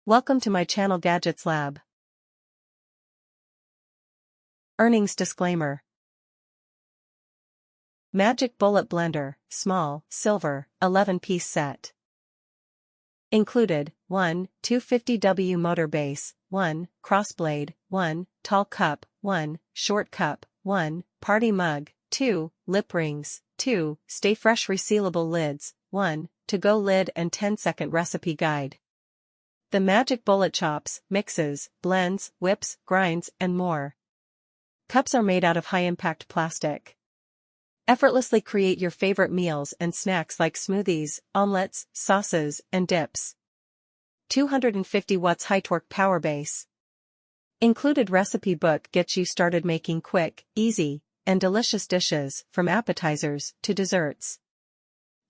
Welcome to my channel Gadgets Lab. Earnings disclaimer. NutriBullet Blender, small, silver, 11-piece set. Included, 1 250W motor base, 1 crossblade, 1 tall cup, 1 short cup, 1 party mug, 2 lip rings, 2 stay fresh resealable lids, 1 to-go lid and 10-second recipe guide. The NutriBullet chops, mixes, blends, whips, grinds, and more. Cups are made out of high-impact plastic. Effortlessly create your favorite meals and snacks like smoothies, omelets, sauces, and dips. 250 watts high-torque power base. Included recipe book gets you started making quick, easy, and delicious dishes, from appetizers to desserts.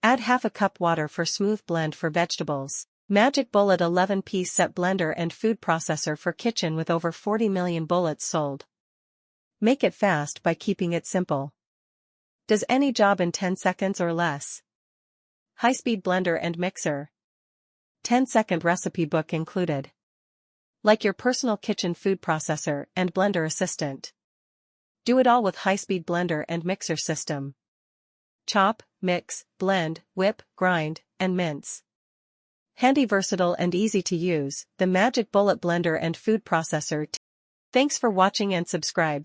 Add half a cup water for smooth blend for vegetables. NutriBullet 11-piece set blender and food processor for kitchen with over 40 million bullets sold. Make it fast by keeping it simple. Does any job in 10 seconds or less. High-speed blender and mixer. 10-second recipe book included. Like your personal kitchen food processor and blender assistant. Do it all with high-speed blender and mixer system. Chop, mix, blend, whip, grind, and mince. Handy, versatile and easy to use, the NutriBullet blender and food processor. Thanks for watching and subscribe.